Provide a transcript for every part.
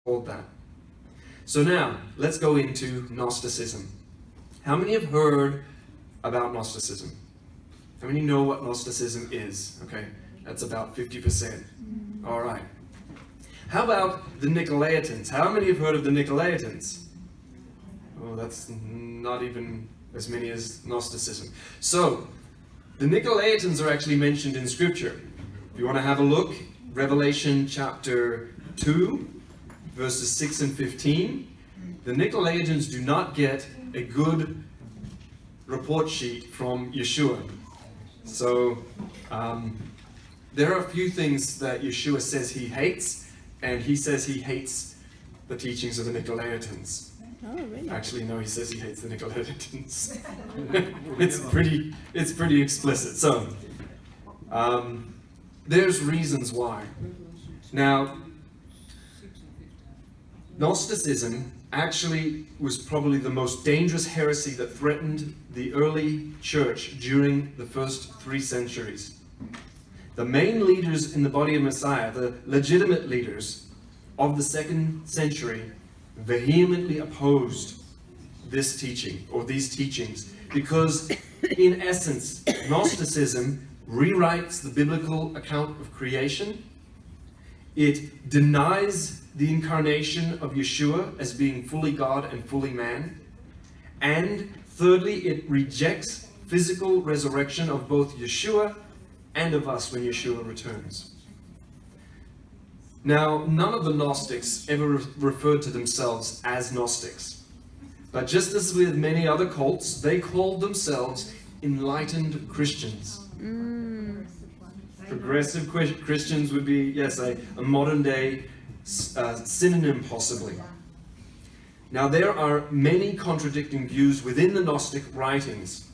called that. So now, let's go into Gnosticism. How many have heard about Gnosticism? How many know what Gnosticism is? Okay, that's about 50%. All right. How about the Nicolaitans? How many have heard of the Nicolaitans? Oh, that's not even as many as Gnosticism. So, the Nicolaitans are actually mentioned in Scripture. If you want to have a look, Revelation chapter 2, verses 6 and 15. The Nicolaitans do not get a good report sheet from Yeshua. So, there are a few things that Yeshua says he hates, and he says he hates the teachings of the Nicolaitans. Oh, really? Actually, no, he says he hates the Nicolaitans. it's pretty explicit. So, there's reasons why. Now, Gnosticism actually was probably the most dangerous heresy that threatened the early church during the first 3 centuries. The main leaders in the body of Messiah, the legitimate leaders of the 2nd century, vehemently opposed this teaching, or these teachings, because in essence, Gnosticism rewrites the biblical account of creation. It denies the incarnation of Yeshua as being fully God and fully man. And thirdly, it rejects physical resurrection of both Yeshua and of us when Yeshua returns. Now, none of the Gnostics ever referred to themselves as Gnostics. But just as with many other cults, they called themselves enlightened Christians. Progressive Christians would be, yes, a modern day synonym possibly. Now, there are many contradicting views within the Gnostic writings,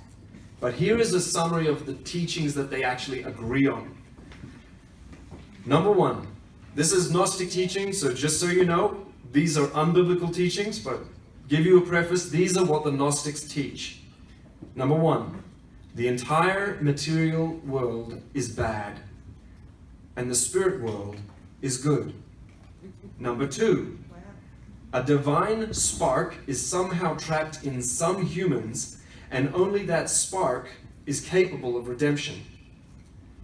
but here is a summary of the teachings that they actually agree on. Number 1, this is Gnostic teaching, so just so you know, these are unbiblical teachings, but give you a preface, these are what the Gnostics teach. Number 1, the entire material world is bad, and the spirit world is good. Number 2, a divine spark is somehow trapped in some humans, and only that spark is capable of redemption.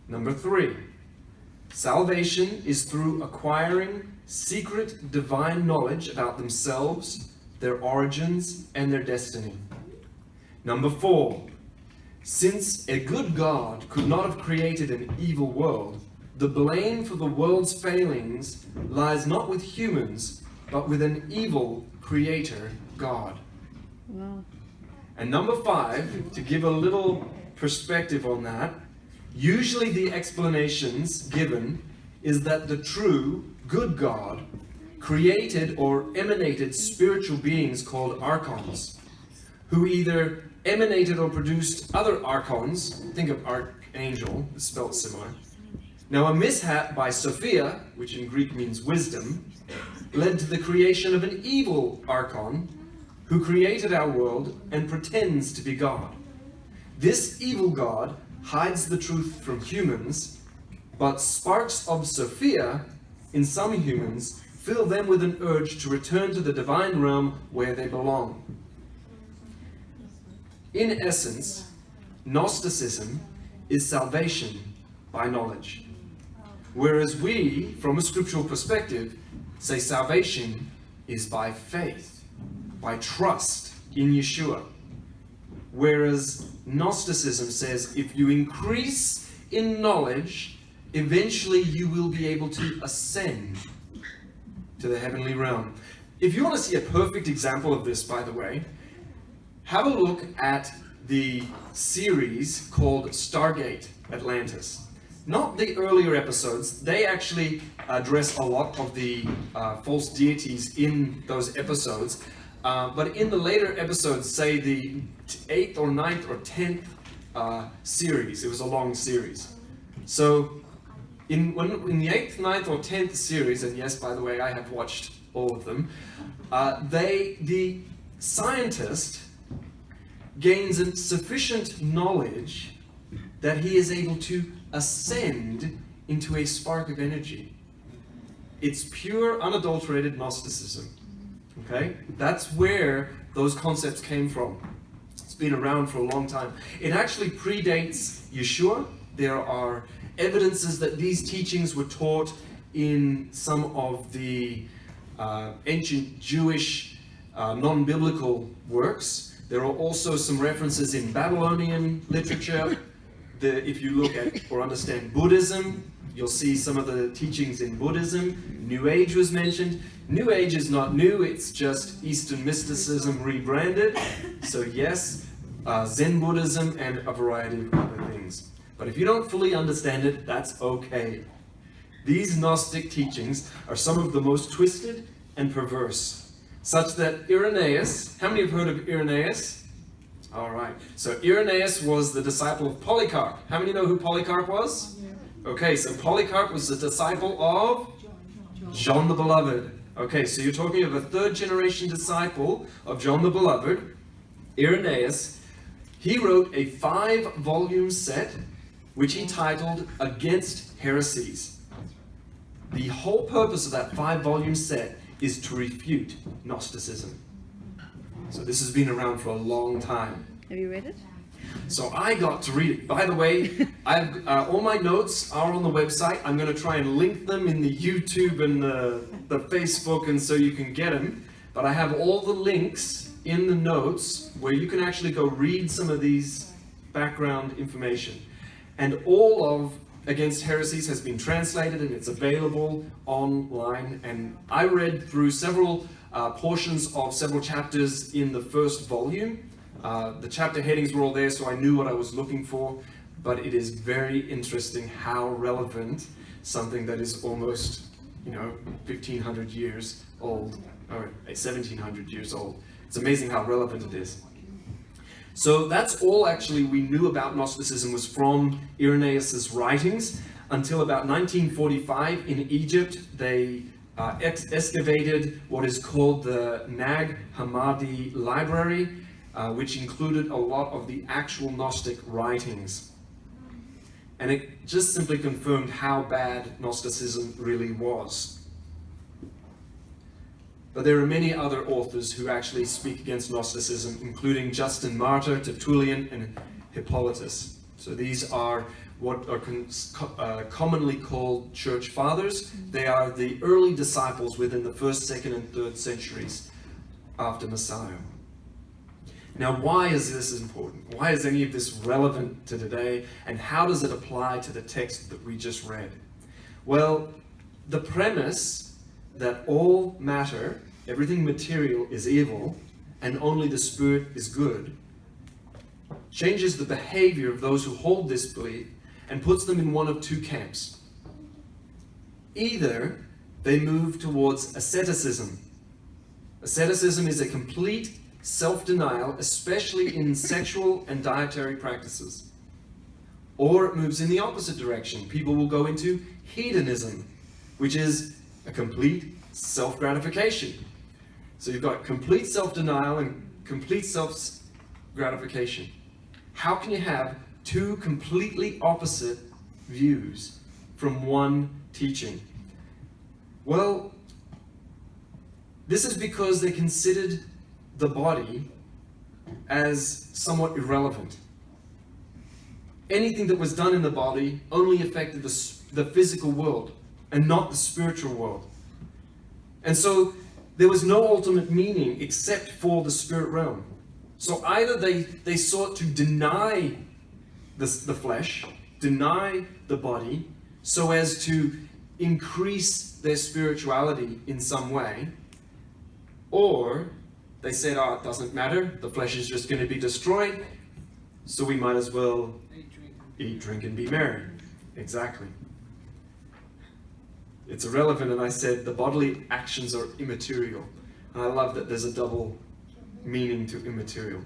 Number 3, salvation is through acquiring secret divine knowledge about themselves, their origins, and their destiny. Number 4, since a good God could not have created an evil world, the blame for the world's failings lies not with humans, but with an evil creator, God. Wow. And number 5, to give a little perspective on that, usually the explanations given is that the true, good God created or emanated spiritual beings called archons, who either emanated or produced other archons. Think of archangel, it's spelled similar. Now, a mishap by Sophia, which in Greek means wisdom, led to the creation of an evil archon who created our world and pretends to be God. This evil God hides the truth from humans, but sparks of Sophia in some humans fill them with an urge to return to the divine realm where they belong. In essence, Gnosticism is salvation by knowledge, whereas we, from a scriptural perspective, say salvation is by faith, by trust in Yeshua. Whereas Gnosticism says if you increase in knowledge, eventually you will be able to ascend to the heavenly realm. If you want to see a perfect example of this, by the way, have a look at the series called Stargate Atlantis. Not the earlier episodes, they actually address a lot of the false deities in those episodes. But in the later episodes, say the 8th or 9th or 10th series, it was a long series. So in the 8th, 9th or 10th series, and yes, by the way, I have watched all of them, the scientist gains sufficient knowledge that he is able to ascend into a spark of energy. It's pure, unadulterated Gnosticism. Okay? That's where those concepts came from. It's been around for a long time. It actually predates Yeshua. There are evidences that these teachings were taught in some of the ancient Jewish non-biblical works. There are also some references in Babylonian literature. If you look at or understand Buddhism, you'll see some of the teachings in Buddhism. New Age was mentioned. New Age is not new, it's just Eastern mysticism rebranded. So yes, Zen Buddhism and a variety of other things. But if you don't fully understand it, that's okay. These Gnostic teachings are some of the most twisted and perverse, such that Irenaeus, how many have heard of Irenaeus? All right, so Irenaeus was the disciple of Polycarp. How many know who Polycarp was? Okay, so Polycarp was the disciple of John the Beloved. Okay, so you're talking of a third generation disciple of John the Beloved, Irenaeus. He wrote a 5-volume set which he titled Against Heresies. The whole purpose of that 5-volume set is to refute Gnosticism. So this has been around for a long time. Have you read it? So I got to read it. By the way, I've all my notes are on the website. I'm going to try and link them in the YouTube and the Facebook, and so you can get them. But I have all the links in the notes where you can actually go read some of these background information. And all of Against Heresies has been translated and it's available online. And I read through several portions of several chapters in the first volume. The chapter headings were all there, so I knew what I was looking for. But it is very interesting how relevant something that is almost, 1,500 years old, or 1,700 years old. It's amazing how relevant it is. So that's all actually we knew about Gnosticism was from Irenaeus' writings until about 1945 in Egypt. They excavated what is called the Nag Hammadi Library, which included a lot of the actual Gnostic writings. And it just simply confirmed how bad Gnosticism really was. But there are many other authors who actually speak against Gnosticism, including Justin Martyr, Tertullian, and Hippolytus. So these are what are commonly called church fathers. They are the early disciples within the 1st, 2nd, and 3rd centuries after Messiah. Now, why is this important? Why is any of this relevant to today? And how does it apply to the text that we just read? Well, the premise that all matter, everything material is evil, and only the Spirit is good, changes the behavior of those who hold this belief and puts them in one of two camps. Either they move towards asceticism. Asceticism is a complete self-denial, especially in sexual and dietary practices. Or it moves in the opposite direction. People will go into hedonism, which is a complete self-gratification. So you've got complete self-denial and complete self-gratification. How can you have two completely opposite views from one teaching? Well, this is because they considered the body as somewhat irrelevant. Anything that was done in the body only affected the physical world and not the spiritual world. And so there was no ultimate meaning except for the spirit realm. So either they sought to deny the flesh, deny the body, so as to increase their spirituality in some way, or they said, it doesn't matter, the flesh is just going to be destroyed, so we might as well eat, drink, and be merry. Exactly. It's irrelevant, and I said the bodily actions are immaterial. And I love that there's a double meaning to immaterial.